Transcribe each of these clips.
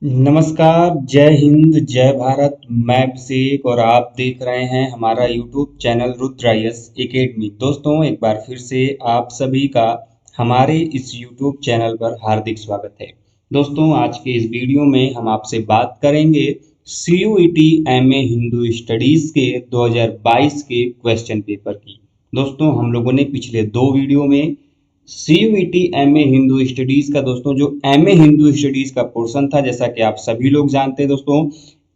नमस्कार, जय हिंद, जय भारत। मैं अभिषेक और आप देख रहे हैं हमारा यूट्यूब चैनल रुद्रायस एकेडमी। दोस्तों, एक बार फिर से आप सभी का हमारे इस यूट्यूब चैनल पर हार्दिक स्वागत है। दोस्तों, आज के इस वीडियो में हम आपसे बात करेंगे CUET MA हिंदू स्टडीज के 2022 के क्वेश्चन पेपर की। दोस्तों, हम लोगों ने पिछले दो वीडियो में CUET MA हिंदू स्टडीज का दोस्तों जो MA हिंदू स्टडीज का पोर्शन था, जैसा कि आप सभी लोग जानते हैं दोस्तों,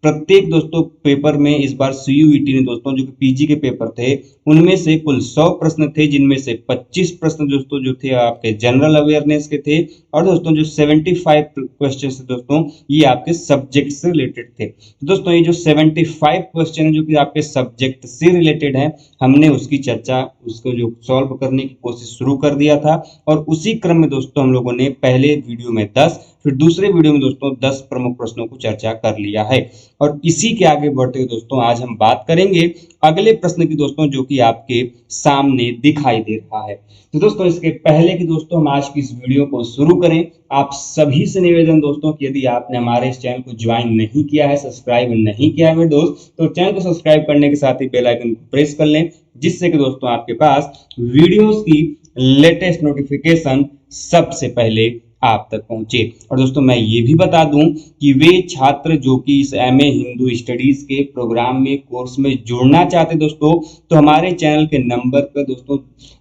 प्रत्येक दोस्तों पेपर में इस बार CUET ने दोस्तों जो कि पीजी के पेपर थे उनमें से कुल 100 प्रश्न थे, जिनमें से 25 प्रश्न दोस्तों जो थे आपके जनरल अवेयरनेस के थे और दोस्तों जो 75 क्वेश्चन थे दोस्तों ये आपके सब्जेक्ट से रिलेटेड थे। तो दोस्तों ये जो 75 क्वेश्चन है जो कि आपके सब्जेक्ट से रिलेटेड है, हमने उसकी चर्चा उसको जो सॉल्व करने की कोशिश शुरू कर दिया था और उसी क्रम में दोस्तों हम लोगों ने पहले वीडियो में 10 फिर दूसरे वीडियो में दोस्तों 10 प्रमुख प्रश्नों को चर्चा कर लिया है। और इसी के आगे बढ़ते हुए दोस्तों आज हम बात करेंगे अगले प्रश्न की दोस्तों जो कि आपके सामने दिखाई दे रहा है। तो दोस्तों इसके पहले कि दोस्तों हम आज की इस वीडियो को शुरू करें, आप सभी से निवेदन दोस्तों कि यदि आपने हमारे इस चैनल को ज्वाइन नहीं किया है, सब्सक्राइब नहीं किया है मेरे दोस्त, तो चैनल को सब्सक्राइब करने के साथ ही बेल आइकन को प्रेस कर लें, जिससे कि दोस्तों आपके पास वीडियोस की लेटेस्ट नोटिफिकेशन सबसे पहले आप तक पहुंचे। और दोस्तों मैं ये भी बता दूं कि वे छात्र जो कि इस MA हिंदू स्टडीज के प्रोग्राम में कोर्स में जुड़ना चाहते दोस्तों, तो हमारे चैनल के नंबर पर दोस्तों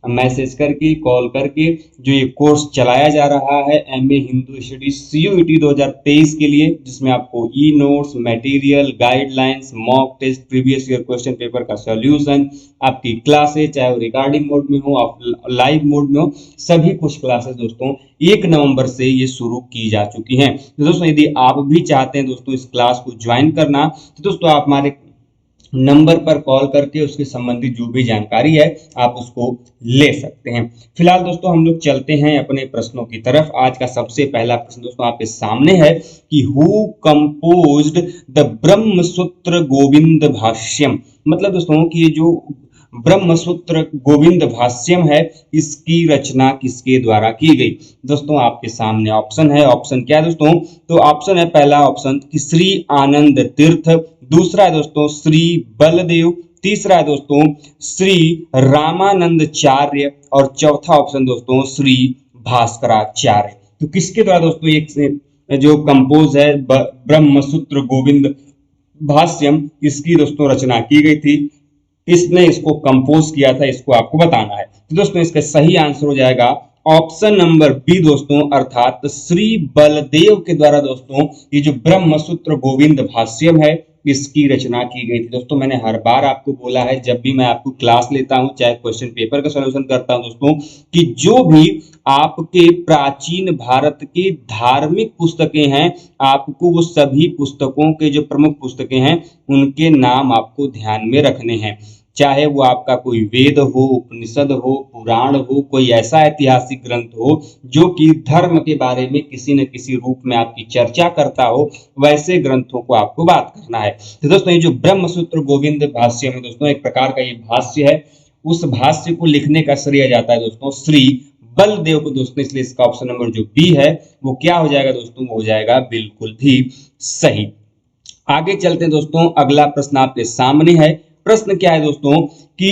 मैसेज करके कॉल करके जो ये कोर्स चलाया जा रहा है MA हिंदू स्टडीज CUET 2023 के लिए, जिसमें आपको e notes, material, guidelines, mock test, previous year question paper का सॉल्यूशन, आपकी क्लासेस चाहे वो रिकॉर्डिंग मोड में हो, लाइव मोड में हो, सभी कुछ क्लासेस दोस्तों 1 नवंबर से ये शुरू की जा चुकी हैं। तो दोस्तों यदि आप भी चाहते हैं दोस्तों इस क्लास को ज्वाइन करना, तो दोस्तों आप हमारे नंबर पर कॉल करके उसके संबंधित जो भी जानकारी है आप उसको ले सकते हैं। फिलहाल दोस्तों हम लोग चलते हैं अपने प्रश्नों की तरफ। आज का सबसे पहला प्रश्न दोस्तों आपके सामने है कि हु कंपोज्ड द ब्रह्म सूत्र गोविंद भाष्यम। मतलब दोस्तों कि ये जो ब्रह्म सूत्र गोविंद भाष्यम है इसकी रचना किसके द्वारा की गई। दोस्तों आपके सामने ऑप्शन है। ऑप्शन क्या है दोस्तों? तो ऑप्शन है पहला ऑप्शन कि श्री आनंद तीर्थ, दूसरा है दोस्तों श्री बलदेव, तीसरा है दोस्तों श्री रामानंदचार्य और चौथा ऑप्शन दोस्तों श्री भास्कराचार्य। तो किसके द्वारा दोस्तों एक जो कंपोज है ब्रह्म सूत्र गोविंद भाष्यम, इसकी दोस्तों रचना की गई थी, इसने इसको कंपोज किया था, इसको आपको बताना है। तो दोस्तों इसका सही आंसर हो जाएगा ऑप्शन नंबर बी दोस्तों, अर्थात श्री बलदेव के द्वारा दोस्तों ये जो ब्रह्म सूत्र गोविंद भाष्यम है इसकी रचना की गई थी। दोस्तों मैंने हर बार आपको बोला है जब भी मैं आपको क्लास लेता हूं चाहे क्वेश्चन पेपर का सॉल्यूशन करता हूं दोस्तों, कि जो भी आपके प्राचीन भारत की धार्मिक पुस्तकें हैं आपको वो सभी पुस्तकों के जो प्रमुख पुस्तकें हैं उनके नाम आपको ध्यान में रखने हैं। चाहे वो आपका कोई वेद हो, उपनिषद हो, पुराण हो, कोई ऐसा ऐतिहासिक ग्रंथ हो जो कि धर्म के बारे में किसी न किसी रूप में आपकी चर्चा करता हो, वैसे ग्रंथों को आपको बात करना है। तो दोस्तों ये जो ब्रह्म सूत्र गोविंद भाष्य है दोस्तों एक प्रकार का ये भाष्य है, उस भाष्य को लिखने का श्रेय जाता है दोस्तों श्री बलदेव को दोस्तों, इसलिए इसका ऑप्शन नंबर जो बी है वो क्या हो जाएगा दोस्तों? वो हो जाएगा बिल्कुल भी सही। आगे चलते हैं दोस्तों, अगला प्रश्न आपके सामने है। प्रश्न क्या है दोस्तों कि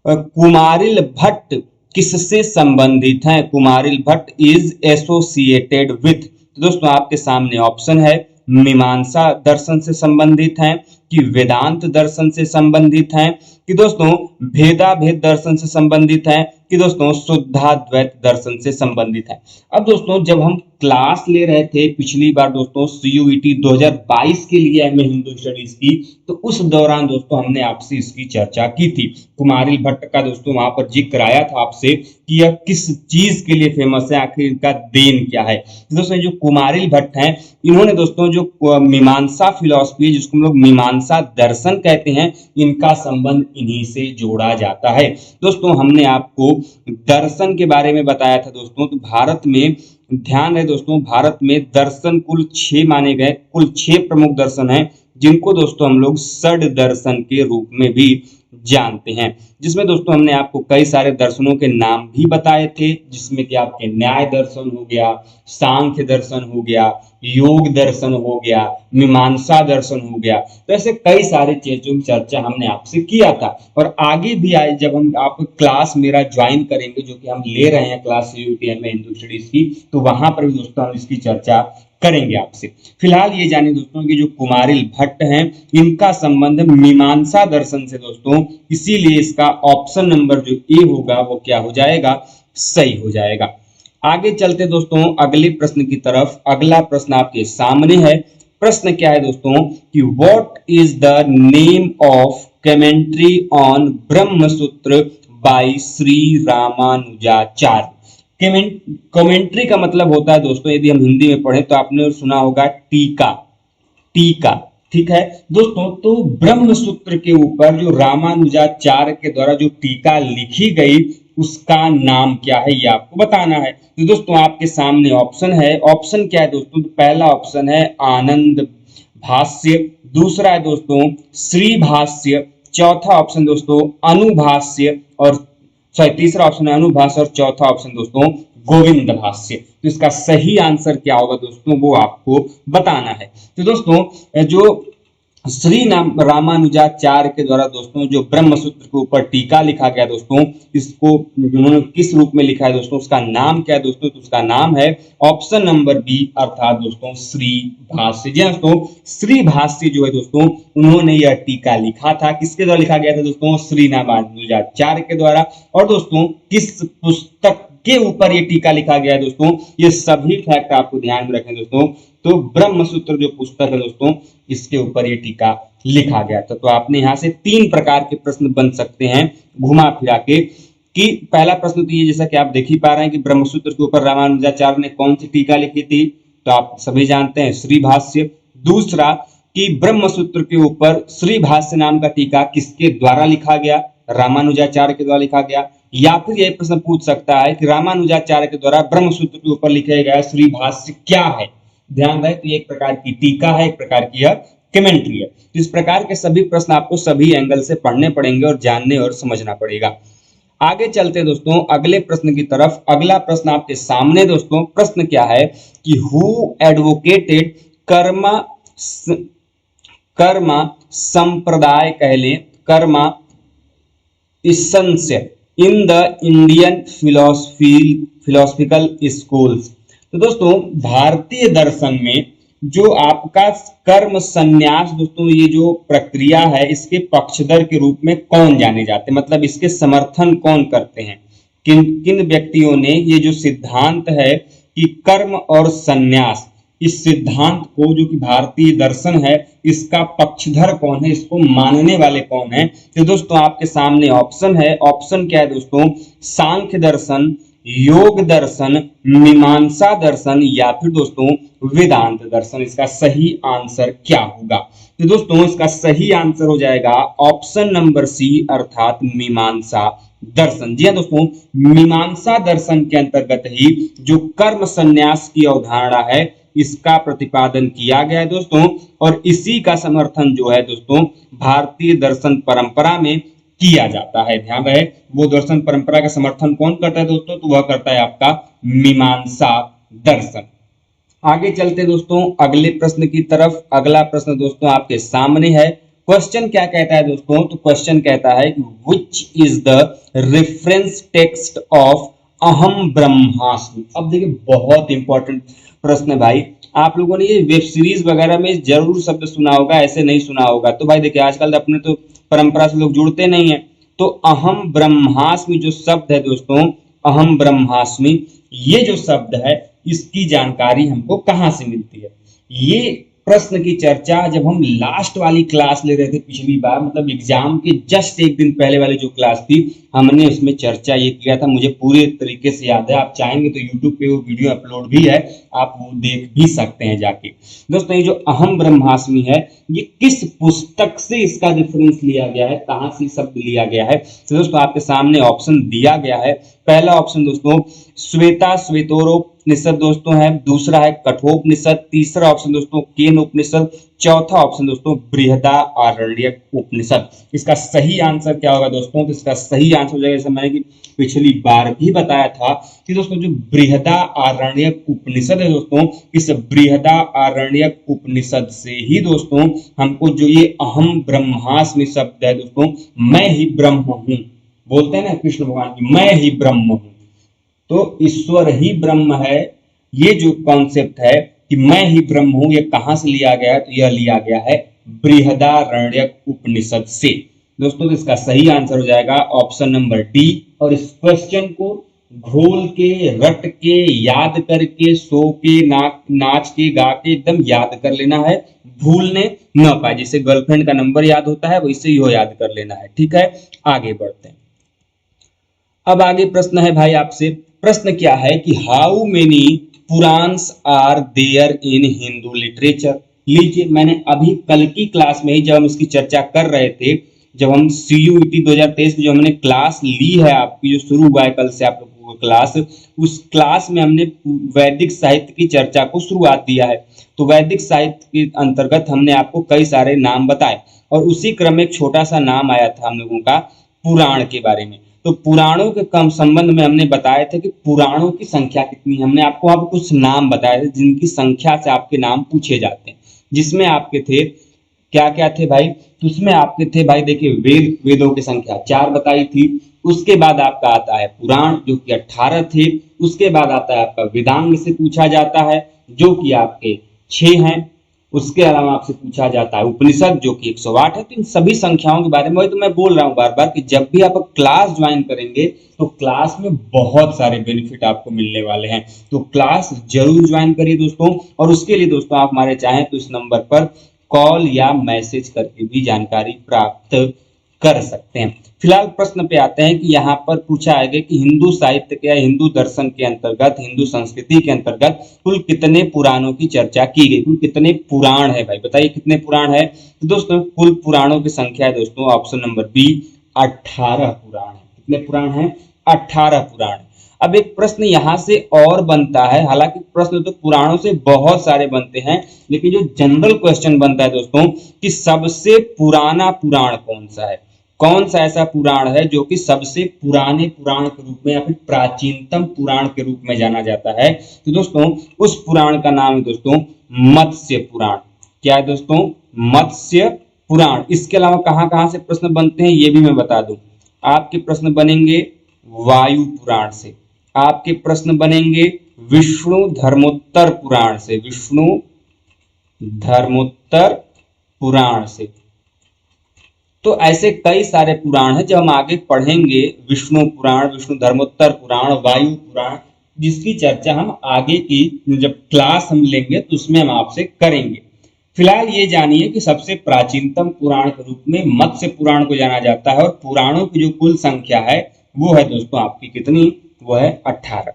कुमारिल भट्ट किससे संबंधित है? Kumarila Bhatt is associated with. तो दोस्तों आपके सामने ऑप्शन है मीमांसा दर्शन से संबंधित हैं, कि वेदांत दर्शन से संबंधित हैं, कि दोस्तों भेदाभेद दर्शन से संबंधित हैं, कि दोस्तों शुद्धाद्वैत दर्शन से संबंधित है। अब दोस्तों जब हम क्लास ले रहे थे पिछली बार दोस्तों CUET 2022 के लिए MA हिंदू स्टडीज की, तो उस दौरान दोस्तों हमने आपसे इसकी चर्चा की थी। कुमारिल भट्ट का दोस्तों वहां पर जिक्र आया था आपसे कि यह किस चीज के लिए फेमस है, आखिर इनका देन क्या है। तो दोस्तों जो कुमारिल भट्ट हैं इन्होंने दोस्तों जो मीमांसा फिलॉसफी है जिसको हम लोग मीमांसा दर्शन कहते हैं, इनका संबंध इन्हीं से जोड़ा जाता है। दोस्तों हमने आपको दर्शन के बारे में बताया था दोस्तों, तो भारत में ध्यान रहे दोस्तों, भारत में दर्शन कुल 6 माने गए, कुल 6 प्रमुख दर्शन हैं जिनको दोस्तों हम लोग षड दर्शन के रूप में भी जानते हैं, जिसमें दोस्तों हमने आपको कई सारे दर्शनों के नाम भी बताए थे, जिसमें कि आपके न्याय दर्शन हो गया, सांख्य दर्शन हो गया, योग दर्शन हो गया, मीमांसा दर्शन हो गया। तो ऐसे कई सारे चीजों की चर्चा हमने आपसे किया था, और आगे भी आए जब हम आप क्लास मेरा ज्वाइन करेंगे, जो कि हम ले रहे हैं क्लास CUET में हिंदू स्टडीज की, तो वहां पर भी दोस्तों हम इसकी चर्चा करेंगे आपसे। फिलहाल ये जानिए दोस्तों कि जो कुमारिल भट्ट हैं, इनका संबंध मीमांसा दर्शन से दोस्तों, इसीलिए इसका ऑप्शन नंबर जो ए होगा वो क्या हो जाएगा, सही हो जाएगा। आगे चलते दोस्तों अगले प्रश्न की तरफ। अगला प्रश्न आपके सामने है। प्रश्न क्या है दोस्तों कि what is the name of commentary on Brahmasutra by Shri Ramanujacharya. Commentary का मतलब होता है दोस्तों, यदि हम हिंदी में पढ़ें तो आपने सुना होगा टीका, टीका, ठीक है दोस्तों। तो ब्रह्म सूत्र के ऊपर जो रामानुजाचार्य के द्वारा जो टीका लिखी गई, उसका नाम क्या है, ये आपको बताना है। तो दोस्तों आपके सामने ऑप्शन है। ऑप्शन क्या है दोस्तों, तो पहला ऑप्शन है आनंद भाष्य, दूसरा है दोस्तों श्री भाष्य, चौथा ऑप्शन दोस्तों अनुभाष्य, और तीसरा ऑप्शन है अनुभाष्य, और चौथा ऑप्शन दोस्तों गोविंद भाष्य। तो इसका सही आंसर क्या होगा दोस्तों, वो आपको बताना है। तो दोस्तों जो श्री रामानुजाचार्य के द्वारा दोस्तों जो ब्रह्मसूत्र के ऊपर टीका लिखा गया दोस्तों, इसको उन्होंने किस रूप में लिखा है दोस्तों, उसका नाम क्या है दोस्तों, तो उसका नाम है ऑप्शन नंबर बी, अर्थात दोस्तों श्री भाष्य। जी दोस्तों, श्री भाष्य जो है दोस्तों, उन्होंने यह टीका लिखा था। किसके द्वारा लिखा गया था दोस्तों, श्री रामानुजाचार्य के द्वारा। और दोस्तों किस पुस्तक के ऊपर ये टीका लिखा गया है दोस्तों, ये सभी फैक्ट आपको ध्यान में रखें दोस्तों। तो ब्रह्मसूत्र जो पुस्तक है दोस्तों, इसके ऊपर ये टीका लिखा गया था। तो आपने यहाँ से 3 प्रकार के प्रश्न बन सकते हैं घुमा फिरा के। कि पहला प्रश्न तो ये, जैसा कि आप देख ही पा रहे हैं कि ब्रह्मसूत्र के ऊपर रामानुजाचार्य ने कौन सी टीका लिखी थी, तो आप सभी जानते हैं श्री भाष्य। दूसरा कि ब्रह्मसूत्र के ऊपर श्री भाष्य नाम का टीका किसके द्वारा लिखा गया, रामानुजाचार्य के द्वारा लिखा गया। या फिर यह प्रश्न पूछ सकता है कि रामानुजाचार्य के द्वारा ब्रह्मसूत्र के ऊपर लिखा गया श्री भाष्य क्या है। ध्यान रहे, तो एक प्रकार की टीका है, एक प्रकार की कमेंट्री है। तो इस प्रकार के सभी प्रश्न आपको सभी एंगल से पढ़ने पड़ेंगे और जानने और समझना पड़ेगा। आगे चलते दोस्तों अगले प्रश्न की तरफ। अगला प्रश्न आपके सामने दोस्तों, प्रश्न क्या है कि हु एडवोकेटेड कर्मा संप्रदाय कहले, Karma essence in the Indian philosophical schools. तो दोस्तों भारतीय दर्शन में जो आपका कर्म संन्यास दोस्तों, ये जो प्रक्रिया है, इसके पक्षधर के रूप में कौन जाने जाते हैं, मतलब इसके समर्थन कौन करते हैं, किन किन व्यक्तियों ने ये जो सिद्धांत है कि कर्म और संन्यास, इस सिद्धांत को जो कि भारतीय दर्शन है, इसका पक्षधर कौन है, इसको मानने वाले कौन है। तो दोस्तों आपके सामने ऑप्शन है। ऑप्शन क्या है दोस्तों, सांख्य दर्शन, योग दर्शन, मीमांसा दर्शन, या फिर दोस्तों वेदांत दर्शन। इसका सही आंसर क्या होगा, तो दोस्तों इसका सही आंसर हो जाएगा ऑप्शन नंबर सी, अर्थात मीमांसा दर्शन। जी हाँ दोस्तों, मीमांसा दर्शन के अंतर्गत ही जो कर्म संन्यास की अवधारणा है, इसका प्रतिपादन किया गया है दोस्तों, और इसी का समर्थन जो है दोस्तों भारतीय दर्शन परंपरा में किया जाता है। ध्यान रहे, वो दर्शन परंपरा का समर्थन कौन करता है दोस्तों, तो वह करता है आपका मीमांसा दर्शन। आगे चलते दोस्तों अगले प्रश्न की तरफ। अगला प्रश्न दोस्तों आपके सामने है। क्वेश्चन क्या कहता है दोस्तों, तो क्वेश्चन कहता है which is the reference text of अहम ब्रह्मास्मि। अब देखिए बहुत इंपॉर्टेंट प्रश्न है भाई, आप लोगों ने ये वेब सीरीज वगैरह में जरूर शब्द सुना होगा, ऐसे नहीं सुना होगा। तो भाई देखिए आजकल अपने तो परंपरा से लोग जुड़ते नहीं है। तो अहम ब्रह्मास्मि जो शब्द है दोस्तों, अहम ब्रह्मास्मि, ये जो शब्द है, इसकी जानकारी हमको कहाँ से मिलती है। ये प्रश्न की चर्चा जब हम लास्ट वाली क्लास ले रहे थे पिछली बार, मतलब एग्जाम के जस्ट एक दिन पहले वाली जो क्लास थी, हमने उसमें चर्चा ये किया था। मुझे पूरे तरीके से याद है, आप चाहेंगे तो यूट्यूब पे वो वीडियो अपलोड भी है, आप वो देख भी सकते हैं जाके। दोस्तों ये जो अहम ब्रह्मास्मि है, ये किस पुस्तक से इसका रेफरेंस लिया गया है, कहाँ से शब्द लिया गया है। तो दोस्तों आपके सामने ऑप्शन दिया गया है। पहला ऑप्शन दोस्तों श्वेता श्वेतोरोपनिषद दोस्तों है, दूसरा है कठोपनिषद, तीसरा ऑप्शन दोस्तों केन उपनिषद, चौथा ऑप्शन दोस्तों बृहदारण्यक उपनिषद। इसका सही आंसर क्या होगा दोस्तों? तो इसका सही आंसर हो जाएगा, जैसे मैंने कि पिछली बार भी बताया था कि दोस्तों जो बृहदारण्यक उपनिषद है दोस्तों, इस बृहदारण्यक उपनिषद से ही दोस्तों हमको जो ये अहम ब्रह्मास्मि शब्द है दोस्तों, मैं ही ब्रह्म हूं, बोलते हैं ना कृष्ण भगवान की, मैं ही ब्रह्म हूं, तो ईश्वर ही ब्रह्म है। ये जो कॉन्सेप्ट है कि मैं ही ब्रह्म हूं, ये कहां से लिया गया है? तो यह लिया गया है बृहदारण्यक उपनिषद से दोस्तों। तो इसका सही आंसर हो जाएगा ऑप्शन नंबर डी। और इस क्वेश्चन को घोल के, रट के, याद करके, सो के, नाच के, गा के एकदम याद कर लेना है, भूलने न पाए। जैसे गर्लफ्रेंड का नंबर याद होता है वैसे ही हो याद कर लेना है, ठीक है। आगे बढ़ते हैं। अब आगे प्रश्न है भाई आपसे, प्रश्न क्या है कि how many Puranas are there in Hindu literature. लीजिए, मैंने अभी कल की क्लास में ही जब हम इसकी चर्चा कर रहे थे, जब हम CUET 2023 की जो हमने क्लास ली है, आपकी जो शुरू हुआ है कल से आप लोगों को क्लास, उस क्लास में हमने वैदिक साहित्य की चर्चा को शुरुआत दिया है। तो वैदिक साहित्य के अंतर्गत हमने आपको कई सारे नाम बताए और उसी क्रम में एक छोटा सा नाम आया था हम लोगों का पुराण के बारे में। तो पुराणों के कम संबंध में हमने बताया था कि पुराणों की संख्या कितनी। हमने आपको वहां पर कुछ नाम बताए थे जिनकी संख्या से आपके नाम पूछे जाते हैं, जिसमें आपके थे क्या क्या थे भाई? तो उसमें आपके थे भाई, देखिए वेदों की संख्या 4 बताई थी। उसके बाद आपका आता है पुराण जो कि 18 थे। उसके बाद आता है आपका वेदांग से पूछा जाता है जो कि आपके 6 हैं। उसके अलावा आपसे पूछा जाता है उपनिषद जो कि 108 है। तो इन सभी संख्याओं के बारे में वही तो मैं बोल रहा हूँ बार बार कि जब भी आप क्लास ज्वाइन करेंगे तो क्लास में बहुत सारे बेनिफिट आपको मिलने वाले हैं। तो क्लास जरूर ज्वाइन करिए दोस्तों। और उसके लिए दोस्तों आप हमारे चाहें तो इस नंबर पर कॉल या मैसेज करके भी जानकारी प्राप्त कर सकते हैं। फिलहाल प्रश्न पे आते हैं कि यहाँ पर पूछा है कि हिंदू साहित्य के या हिंदू दर्शन के अंतर्गत, हिंदू संस्कृति के अंतर्गत कुल कितने पुराणों की चर्चा की गई, कुल कितने पुराण है भाई? बताइए कितने पुराण है? तो दोस्तों कुल पुराणों की संख्या है दोस्तों ऑप्शन नंबर बी 18 पुराण है। कितने पुराण है? 18 पुराण। अब एक प्रश्न यहाँ से और बनता है, हालांकि प्रश्न तो पुराणों से बहुत सारे बनते हैं, लेकिन जो जनरल क्वेश्चन बनता है दोस्तों कि सबसे पुराना पुराण कौन सा है? कौन सा ऐसा पुराण है जो कि सबसे पुराने पुराण के रूप में या फिर प्राचीनतम पुराण के रूप में जाना जाता है? तो दोस्तों उस पुराण का नाम है दोस्तों मत्स्य पुराण। क्या है दोस्तों? मत्स्य पुराण। इसके अलावा कहां कहां से प्रश्न बनते हैं ये भी मैं बता दूं। आपके प्रश्न बनेंगे वायु पुराण से, आपके प्रश्न बनेंगे विष्णु धर्मोत्तर पुराण से, विष्णु धर्मोत्तर पुराण से। तो ऐसे कई सारे पुराण हैं, जब हम आगे पढ़ेंगे विष्णु पुराण, विष्णु धर्मोत्तर पुराण, वायु पुराण, जिसकी चर्चा हम आगे की जब क्लास हम लेंगे तो उसमें हम आपसे करेंगे। फिलहाल ये जानिए कि सबसे प्राचीनतम पुराण के रूप में मत्स्य पुराण को जाना जाता है और पुराणों की जो कुल संख्या है वो है दोस्तों आपकी कितनी? वो है 18।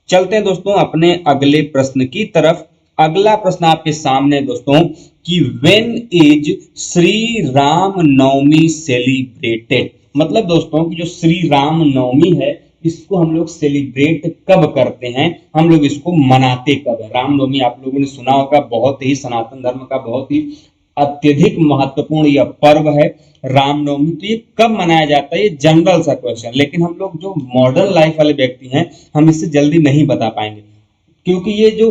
चलते हैं दोस्तों अपने अगले प्रश्न की तरफ। अगला प्रश्न आपके सामने दोस्तों कि when is Shri Ram Navami celebrated. मतलब दोस्तों कि जो श्री राम नवमी है इसको हम लोग सेलिब्रेट कब करते हैं, हम लोग इसको मनाते कब है? रामनवमी आप लोगों ने सुना होगा, बहुत ही सनातन धर्म का बहुत ही अत्यधिक महत्वपूर्ण यह पर्व है रामनवमी। तो ये कब मनाया जाता है? ये जनरल सा क्वेश्चन, लेकिन हम लोग जो मॉडर्न लाइफ वाले व्यक्ति हैं हम इससे जल्दी नहीं बता पाएंगे, क्योंकि ये जो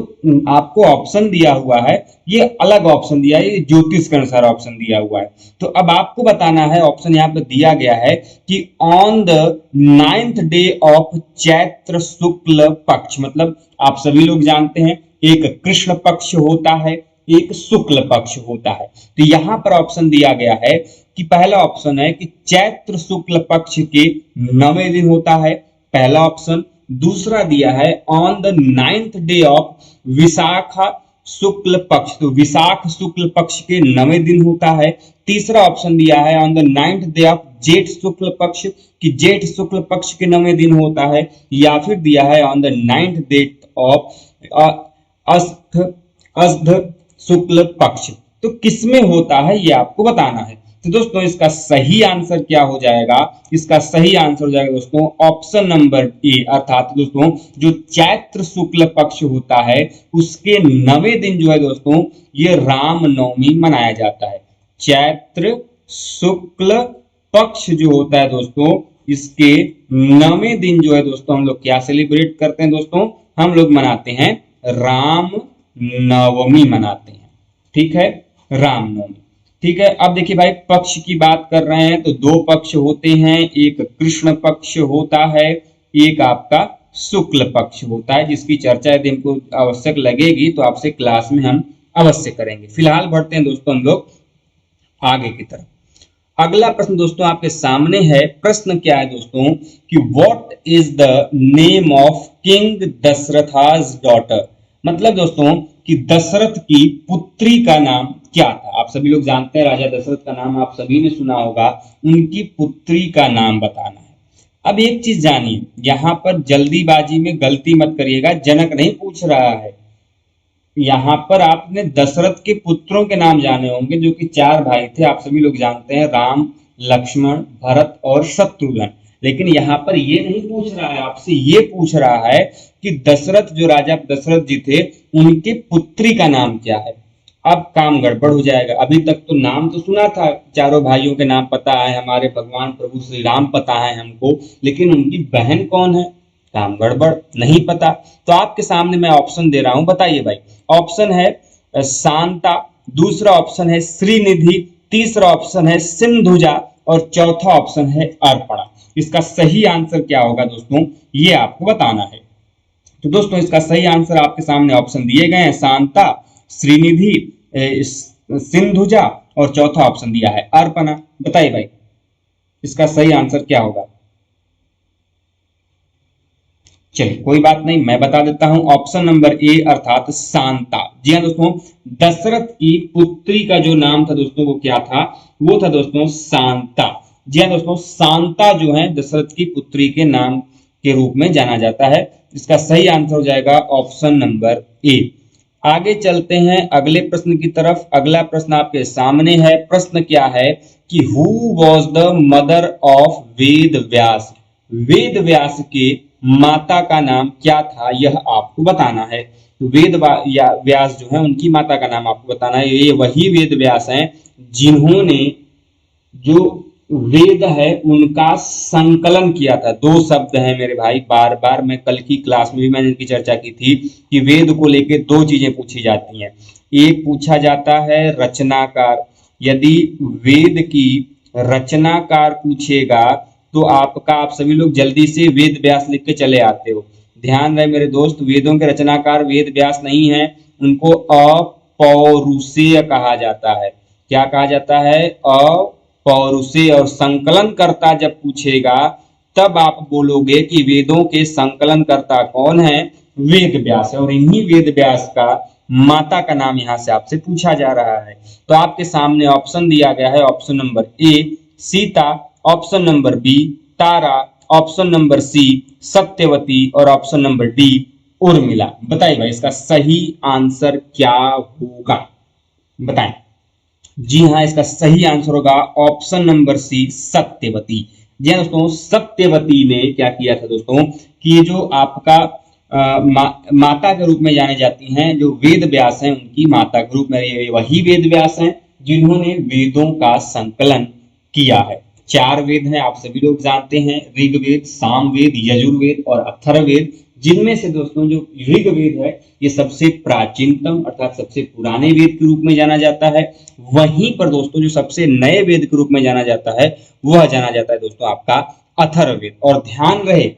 आपको ऑप्शन दिया हुआ है ये अलग ऑप्शन दिया है, ये ज्योतिष के अनुसार ऑप्शन दिया हुआ है। तो अब आपको बताना है, ऑप्शन यहाँ पे दिया गया है कि on the 9th day of Chaitra Shukla Paksha. मतलब आप सभी लोग जानते हैं एक कृष्ण पक्ष होता है, एक शुक्ल पक्ष होता है। तो यहाँ पर ऑप्शन दिया गया है कि पहला ऑप्शन है कि चैत्र शुक्ल पक्ष के 9वें दिन होता है, पहला ऑप्शन। दूसरा दिया है on the 9th day of Vaishakha Shukla Paksha, तो विशाख शुक्ल पक्ष के 9वें दिन होता है। तीसरा ऑप्शन दिया है on the 9th day of जेठ शुक्ल पक्ष, कि जेठ शुक्ल पक्ष के 9वें दिन होता है। या फिर दिया है on the 9th day of अष्ट शुक्ल पक्ष। तो किसमें होता है ये आपको बताना है। तो दोस्तों इसका सही आंसर क्या हो जाएगा? इसका सही आंसर हो जाएगा दोस्तों ऑप्शन नंबर ए, अर्थात दोस्तों जो चैत्र शुक्ल पक्ष होता है उसके 9वें दिन जो है दोस्तों ये रामनवमी मनाया जाता है। चैत्र शुक्ल पक्ष जो होता है दोस्तों इसके 9वें दिन जो है दोस्तों हम लोग क्या सेलिब्रेट करते हैं दोस्तों? हम लोग मनाते हैं राम नवमी मनाते हैं। ठीक है, रामनवमी। ठीक है, अब देखिए भाई पक्ष की बात कर रहे हैं तो दो पक्ष होते हैं, एक कृष्ण पक्ष होता है, एक आपका शुक्ल पक्ष होता है, जिसकी चर्चा यदि हमको आवश्यक लगेगी तो आपसे क्लास में हम अवश्य करेंगे। फिलहाल बढ़ते हैं दोस्तों हम लोग आगे की तरफ। अगला प्रश्न दोस्तों आपके सामने है। प्रश्न क्या है दोस्तों कि what is the name of king Dasharatha's daughter? मतलब दोस्तों कि दशरथ की पुत्री का नाम क्या था? आप सभी लोग जानते हैं राजा दशरथ का नाम आप सभी ने सुना होगा, उनकी पुत्री का नाम बताना है। अब एक चीज जानिए, यहां पर जल्दीबाजी में गलती मत करिएगा, जनक नहीं पूछ रहा है। यहाँ पर आपने दशरथ के पुत्रों के नाम जाने होंगे जो कि 4 भाई थे, आप सभी लोग जानते हैं, राम, लक्ष्मण, भरत और शत्रुघ्न। लेकिन यहाँ पर ये नहीं पूछ रहा है आपसे, ये पूछ रहा है कि दशरथ जो राजा दशरथ जी थे उनके पुत्री का नाम क्या है। अब काम गड़बड़ हो जाएगा। अभी तक तो नाम तो सुना था, चारों भाइयों के नाम पता है, हमारे भगवान प्रभु श्री राम पता है हमको, लेकिन उनकी बहन कौन है काम गड़बड़, नहीं पता। तो आपके सामने मैं ऑप्शन दे रहा हूं, बताइए भाई। ऑप्शन है शांता, दूसरा ऑप्शन है श्रीनिधि, तीसरा ऑप्शन है सिंधुजा और चौथा ऑप्शन है अर्पणा। इसका सही आंसर क्या होगा दोस्तों, ये आपको बताना है। तो दोस्तों इसका सही आंसर आपके सामने ऑप्शन दिए गए हैं, शांता, श्रीनिधि, सिंधुजा और चौथा ऑप्शन दिया है अर्पणा। बताइए भाई इसका सही आंसर क्या होगा? चलिए कोई बात नहीं, मैं बता देता हूं, ऑप्शन नंबर ए अर्थात शांता। जी हाँ दोस्तों, दशरथ की पुत्री का जो नाम था दोस्तों वो क्या था? वो था दोस्तों शांता। जी हाँ दोस्तों, शांता जो है दशरथ की पुत्री के नाम के रूप में जाना जाता है। इसका सही आंसर हो जाएगा ऑप्शन नंबर ए। आगे चलते हैं अगले प्रश्न की तरफ। अगला प्रश्न आपके सामने है। प्रश्न क्या है कि who was the mother of Ved Vyas? Ved Vyas के माता का नाम क्या था, यह आपको बताना है। तो वेद व्यास जो है उनकी माता का नाम आपको बताना है। ये वही वेद व्यास हैं जिन्होंने जो वेद है उनका संकलन किया था। 2 शब्द हैं मेरे भाई, बार बार मैं कल की क्लास में भी मैंने इनकी चर्चा की थी कि वेद को लेके 2 चीजें पूछी जाती हैं। एक पूछा जाता है रचनाकार, यदि वेद की रचनाकार पूछेगा तो आपका, आप सभी लोग जल्दी से वेद व्यास लिख के चले आते हो। ध्यान रहे मेरे दोस्त, वेदों के रचनाकार वेद व्यास नहीं है, उनको अपौरुषेय कहा जाता है। क्या कहा जाता है? अपौरुषेय। और संकलन करता जब पूछेगा तब आप बोलोगे कि वेदों के संकलन करता कौन है? वेद व्यास है। और इन्हीं वेद व्यास का माता का नाम यहाँ से आपसे पूछा जा रहा है। तो आपके सामने ऑप्शन दिया गया है, option number A Sita, option number B Tara, option number C Satyavati और ऑप्शन नंबर डी उर्मिला। बताइए भाई इसका सही आंसर क्या होगा, बताएं। जी हाँ, इसका सही आंसर होगा ऑप्शन नंबर सी सत्यवती। जी हाँ दोस्तों, सत्यवती ने क्या किया था दोस्तों कि ये जो आपका माता के रूप में जाने जाती हैं, जो वेद व्यास हैं उनकी माता के रूप में ये वही वेद व्यास हैं जिन्होंने वेदों का संकलन किया है। 4 वेद हैं आप सभी लोग जानते हैं, ऋग्वेद, सामवेद, यजुर्वेद और अथर्ववेद, जिनमें से दोस्तों जो ऋग्वेद है ये सबसे प्राचीनतम अर्थात सबसे पुराने वेद के रूप में जाना जाता है। वहीं पर दोस्तों जो सबसे नए वेद के रूप में जाना जाता है वह जाना जाता है दोस्तों आपका अथर्ववेद। और ध्यान रहे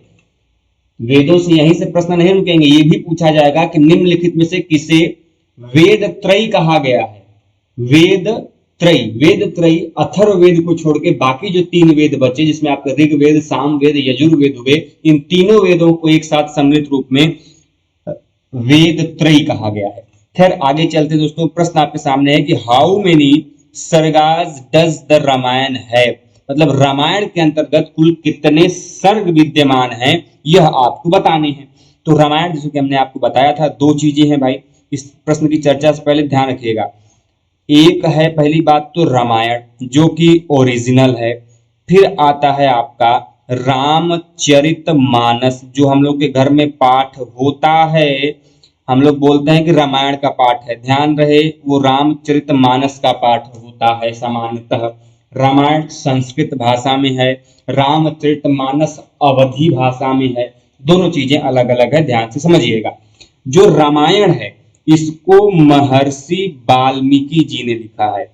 वेदों से यहीं से प्रश्न नहीं रुकेंगे, ये भी पूछा जाएगा कि निम्नलिखित में से किसे वेद त्रयी कहा गया है? वेद त्रयी, वेद त्रयी अथर्ववेद को छोड़ के बाकी जो 3 वेद बचे, जिसमें आपके ऋग्वेद, सामवेद, यजुर्वेद हुए, इन तीनों वेदों को एक साथ सम्मिलित रूप में वेद त्रयी कहा गया है। खैर आगे चलते दोस्तों, प्रश्न आपके सामने है कि how many sargas does the Ramayan has? मतलब रामायण के अंतर्गत कुल कितने सर्ग विद्यमान हैं यह आपको बताने हैं। तो रामायण जैसे कि हमने आपको बताया था 2 चीजें हैं भाई, इस प्रश्न की चर्चा से पहले ध्यान रखिएगा। एक है पहली बात तो रामायण जो कि ओरिजिनल है, फिर आता है आपका रामचरितमानस जो हम लोग के घर में पाठ होता है, हम लोग बोलते हैं कि रामायण का पाठ है, ध्यान रहे वो रामचरितमानस का पाठ होता है सामान्यतः। रामायण संस्कृत भाषा में है, रामचरितमानस अवधी भाषा में है, दोनों चीजें अलग अलग है, ध्यान से समझिएगा। जो रामायण है इसको महर्षि वाल्मीकि जी ने लिखा है,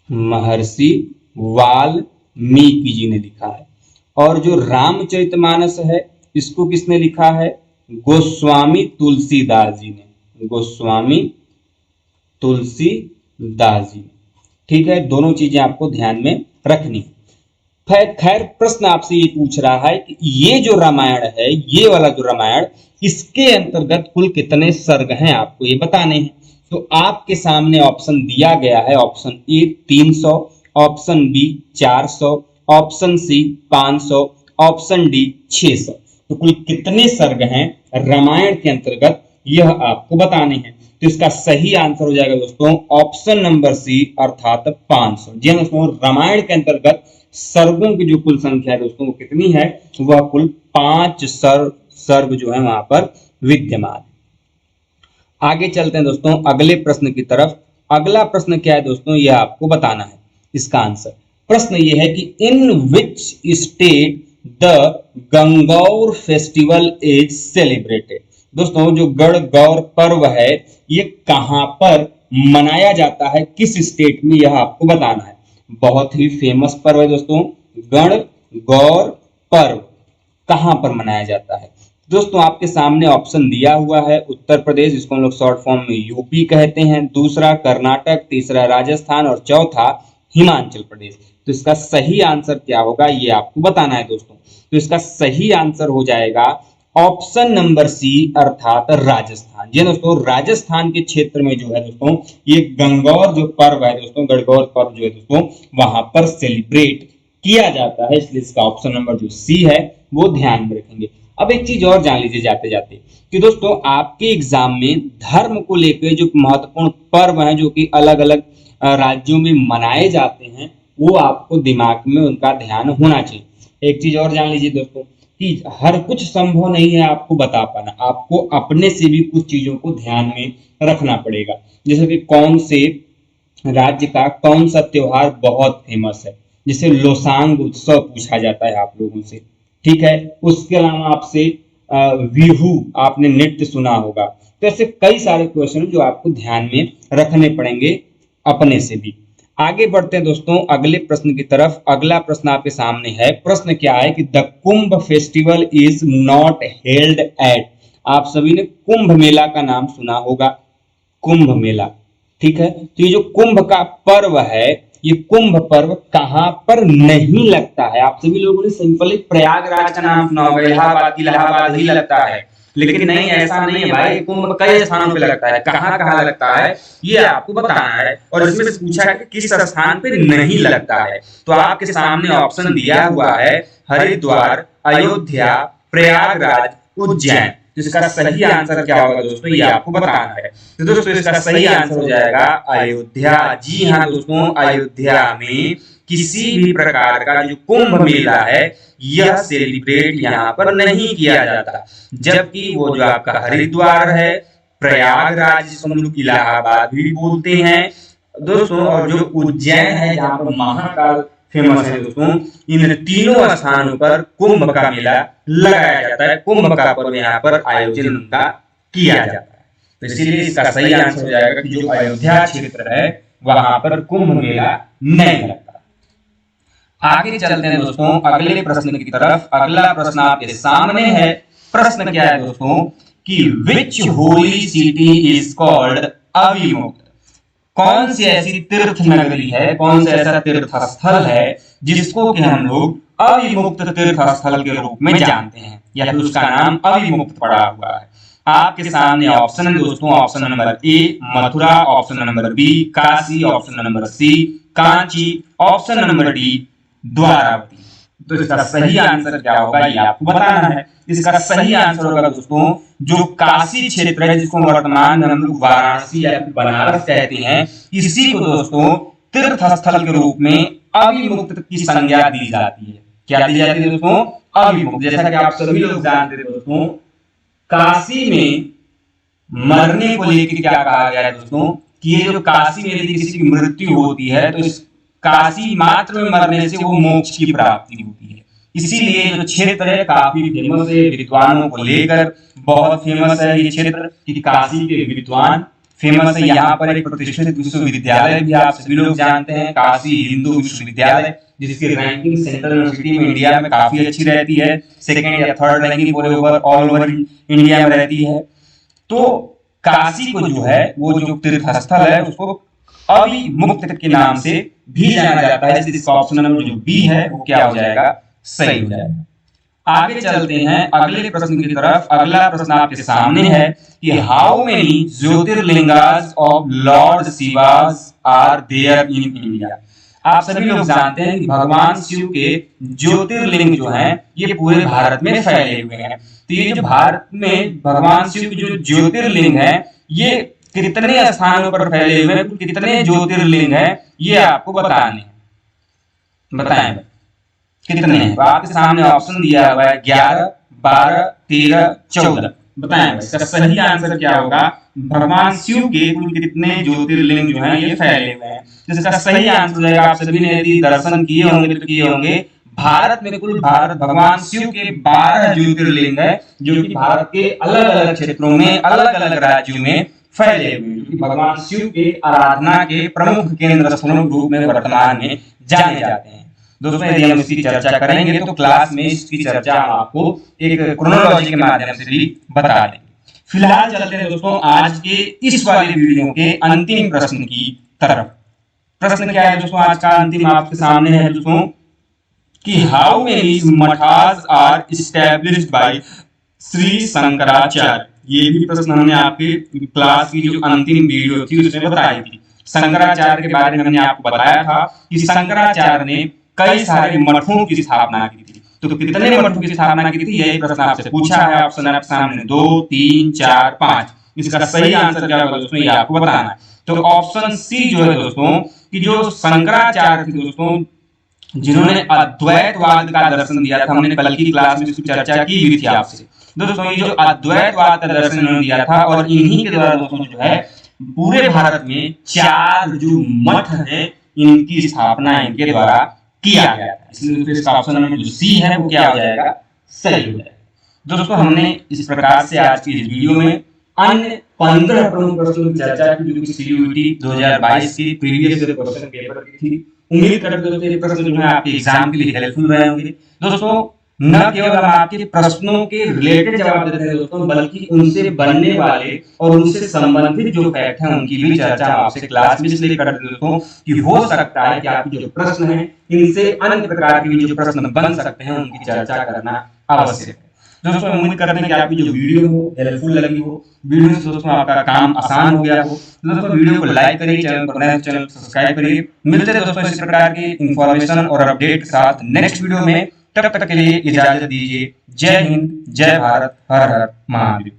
महर्षि वाल्मीकि जी ने लिखा है। और जो रामचरितमानस है इसको किसने लिखा है? गोस्वामी तुलसीदास जी ने, गोस्वामी तुलसीदास जी ने। ठीक है, दोनों चीजें आपको ध्यान में रखनी। खैर प्रश्न आपसे ये पूछ रहा है कि ये जो रामायण है, ये वाला जो रामायण, इसके अंतर्गत कुल कितने सर्ग हैं आपको ये बताने हैं। तो आपके सामने ऑप्शन दिया गया है, option A 300, option B 400, option C 500, option D 600। तो कुल कितने सर्ग हैं रामायण के अंतर्गत यह आपको बताने हैं। तो इसका सही आंसर हो जाएगा दोस्तों ऑप्शन नंबर सी अर्थात 500। जी हाँ दोस्तों, रामायण के अंतर्गत सर्गों की जो कुल संख्या है दोस्तों वो कितनी है? वह कुल 5 सर्ग जो है वहां पर विद्यमान है। आगे चलते हैं दोस्तों अगले प्रश्न की तरफ। अगला प्रश्न क्या है दोस्तों, यह आपको बताना है इसका आंसर। प्रश्न यह है कि in which state the Gangaur festival is celebrated. दोस्तों जो गणगौर पर्व है ये कहां पर मनाया जाता है, किस स्टेट में, यह आपको बताना है। बहुत ही फेमस पर्व है दोस्तों, गणगौर पर्व कहां पर मनाया जाता है। दोस्तों आपके सामने ऑप्शन दिया हुआ है, उत्तर प्रदेश जिसको हम लोग शॉर्ट फॉर्म में यूपी कहते हैं, दूसरा कर्नाटक, तीसरा राजस्थान और चौथा हिमाचल प्रदेश। तो इसका सही आंसर क्या होगा ये आपको बताना है दोस्तों। तो इसका सही आंसर हो जाएगा ऑप्शन नंबर सी अर्थात राजस्थान। जी दोस्तों, राजस्थान के क्षेत्र में जो है दोस्तों ये गंगौर जो पर्व है दोस्तों, गणगौर पर्व जो है दोस्तों वहां पर सेलिब्रेट किया जाता है, इसलिए इसका ऑप्शन नंबर जो सी है वो ध्यान में रखेंगे। अब एक चीज और जान लीजिए जाते जाते कि दोस्तों आपके एग्जाम में धर्म को लेकर जो महत्वपूर्ण पर्व है जो कि अलग अलग राज्यों में मनाए जाते हैं वो आपको दिमाग में उनका ध्यान होना चाहिए। एक चीज और जान लीजिए दोस्तों कि हर कुछ संभव नहीं है आपको बता पाना, आपको अपने से भी कुछ चीजों को ध्यान में रखना पड़ेगा। जैसे कि कौन से राज्य का कौन सा त्योहार बहुत फेमस है, जैसे लोसांग उत्सव पूछा जाता है आप लोगों से, ठीक है। उसके अलावा आपसे बिहू आपने नृत्य सुना होगा। तो ऐसे कई सारे क्वेश्चन जो आपको ध्यान में रखने पड़ेंगे अपने से भी। आगे बढ़ते हैं दोस्तों अगले प्रश्न की तरफ। अगला प्रश्न आपके सामने है। प्रश्न क्या है कि the Kumbh festival is not held at. आप सभी ने कुंभ मेला का नाम सुना होगा, कुंभ मेला, ठीक है। तो ये जो कुंभ का पर्व है ये कुंभ पर्व कहां पर नहीं लगता है? आप सभी लोगों ने सिंपली प्रयागराज का नाम सुना होगा, इलाहाबाद ही लगता है, लेकिन नहीं, ऐसा नहीं है भाई। कुंभ कई स्थानों पे लगता है, कहां कहां लगता है ये आपको बताना है। और इसमें से पूछा है कि किस स्थान पे नहीं लगता है। तो आपके सामने ऑप्शन दिया हुआ है हरिद्वार, अयोध्या, प्रयागराज, उज्जैन। तो इसका सही आंसर क्या होगा दोस्तों ये आपको बताना है। तो दोस्तों इसका सही आंसर हो जाएगा अयोध्या। जी हाँ दोस्तों, अयोध्या में किसी भी प्रकार का जो कुंभ मेला है यह सेलिब्रेट यहाँ पर नहीं किया जाता, जबकि वो जो आपका हरिद्वार है, प्रयागराज जिसको हम लोग इलाहाबाद भी बोलते हैं दोस्तों, और जो उज्जैन है जहाँ पर महाकाल फेमस है दोस्तों, इन तीनों स्थानों पर कुंभ का मेला लगाया जाता है, कुंभ का पर्व यहाँ पर आयोजन उनका किया जाता है। तो इसीलिए इसका सही आंसर हो जाएगा कि जो अयोध्या क्षेत्र है वहां पर कुंभ मेला नहीं लगता। आगे चलते हैं दोस्तों अगले प्रश्न की तरफ। अगला प्रश्न आपके सामने है। प्रश्न क्या है दोस्तों कि विच holy city is called Avimukta. कौन सी ऐसी तीर्थ नगरी है, कौन सा ऐसा तीर्थ स्थल है जिसको कि हम लोग अविमुक्त तीर्थ स्थल के रूप में जानते हैं, या फिर उसका नाम अविमुक्त पड़ा हुआ है। आपके सामने ऑप्शन है दोस्तों, option number A Mathura, option number B Kashi, option number C Kanchi, option number D Dwaravati. तो इसका सही आंसर क्या होगा ये आपको बताना है। इसका सही आंसर होगा दोस्तों जो काशी क्षेत्र है, जिसको वर्तमान में हम लोग वाराणसी या बनारस कहते हैं, इसी को दोस्तों तीर्थ स्थल के रूप में अभिमुक्त की संज्ञा दी जाती है। क्या दी जाती है दोस्तों? अभिमुक्त। जैसा कि आप सभी लोग जानते हैं दोस्तों, काशी में मरने को लेकर क्या कहा गया है दोस्तों कि ये जो काशी में यदि किसी की मृत्यु होती है तो इस काशी मात्र में मरने से वो मोक्ष की प्राप्ति होती है। इसीलिए जो क्षेत्र है काफी फेमस है, विद्वानों को लेकर बहुत फेमस है ये क्षेत्र कि काशी के विद्वान फेमस है। यहाँ पर एक प्रतिष्ठित विश्वविद्यालय भी आप सभी लोग जानते हैं, काशी हिंदू विश्वविद्यालय, जिसकी रैंकिंग सेंट्रल यूनिवर्सिटी में इंडिया में काफी अच्छी रहती है, सेकेंड या थर्ड रैंकिंग पूरे ऑल ओवर इंडिया में रहती है। तो काशी को जो है वो जो तीर्थ स्थल है उसको अभिमुक्त के नाम से भी जाना जाता है। इसका ऑप्शन नंबर जो बी है वो क्या हो जाएगा? सही हो जाएगा। आगे चलते हैं अगले प्रश्न की तरफ। अगला प्रश्न आपके सामने है कि how many jyotirlingas of lord Shiva's are there in India. आप सभी लोग जानते हैं कि भगवान शिव के ज्योतिर्लिंग जो हैं ये पूरे भारत में फैले हुए हैं। तो ये जो भारत में भगवान शिव के जो ज्योतिर्लिंग है ये कितने स्थानों पर फैले हुए हैं, कितने ज्योतिर्लिंग है ये आपको बताने हैं। बताएं कितने हैं? तो आपके सामने ऑप्शन दिया हुआ है 11, 12, 13, 14। बताएं इसका सही आंसर क्या होगा? भगवान शिव के कुल कितने ज्योतिर्लिंग जो हैं ये फैले हुए हैं। जिसका सही आंसर हो जाएगा, आप सभी ने यदि दर्शन किए होंगे तो किए होंगे, भारत में कुल भगवान शिव के 12 ज्योतिर्लिंग है जो कि भारत के अलग अलग क्षेत्रों में अलग अलग राज्यों में फैले हुए हैं, जो कि भगवान शिव के आराधना के प्रमुख केंद्र स्थलों के रूप में वर्तमान में जाने जाते हैं। दोस्तों यदि हम इसकी चर्चा करेंगे तो क्लास में इसकी चर्चा हम आपको एक क्रोनोलॉजी के माध्यम से भी बता देंगे। फिलहाल चलते हैं दोस्तों आज के इस वाले वीडियो के अंतिम प्रश्न की तरफ। प्रश्न क्या है दोस्तों आज का अंतिम आपके सामने है दोस्तों कि how many mathas are established by Shri Shankaracharya. ये भी प्रश्न हमने आपके क्लास की जो अंतिम वीडियो थी उसमें बताई थी। शंकराचार्य के बारे में हमने आपको बताया था कि शंकराचार्य ने कई सारे मठों की स्थापना की थी। तो कितने मठों की स्थापना की थी यही प्रश्न आपसे पूछा है। ऑप्शन आपके सामने 2, 3, 4, 5। इसका सही आंसर क्या होगा दोस्तों ये आपको बताना है। तो ऑप्शन सी जो है दोस्तों कि जो शंकराचार्य थे दोस्तों जिन्होंने अद्वैतवाद का दर्शन दिया था, हमने कल की क्लास में इसकी चर्चा की हुई थी आपसे दोस्तों। ये जो अद्वैतवाद का दर्शन इन्होंने दिया था और इन्हीं के द्वारा दोस्तों जो है पूरे भारत में 4 जो मठ है इनकी स्थापना इनके द्वारा किया गया था। इसलिए इसका ऑप्शन नंबर जो सी है वो क्या हो जाएगा? सही हो जाएगा। दोस्तों हमने इस प्रकार से आज की इस वीडियो में अन्य 15 प्रमुख प्रश्नों की चर्चा की जो कि सीयूईटी 2022 की प्रीवियस क्वेश्चन पेपर की थी। उम्मीद करते हैं ये प्रश्न जो है आपके एग्जाम के लिए हेल्पफुल रहे होंगे। दोस्तों न केवल हम आपके प्रश्नों के रिलेटेड जवाब देते हैं दोस्तों, बल्कि उनसे बनने वाले और उनसे संबंधित जो फैक्ट हैं उनकी भी चर्चा हम आपसे क्लास में इसलिए करते हैं दोस्तों कि हो सकता है कि आपके जो प्रश्न हैं इनसे अन्य प्रकार के भी जो प्रश्न बन सकते हैं उनकी चर्चा करना आवश्यक है। दोस्तों उम्मीद करते हैं कि आपकी जो वीडियो हो हेल्पफुल लगी हो, वीडियो से दोस्तों आपका काम आसान हो गया हो। दोस्तों वीडियो को लाइक करिए, चैनल पर नए चैनल सब्सक्राइब करिए। मिलते हैं दोस्तों इस प्रकार की इंफॉर्मेशन और अपडेट के साथ नेक्स्ट वीडियो में। तब तक के लिए इजाजत दीजिए। जय हिंद, जय भारत, हर हर महादेव।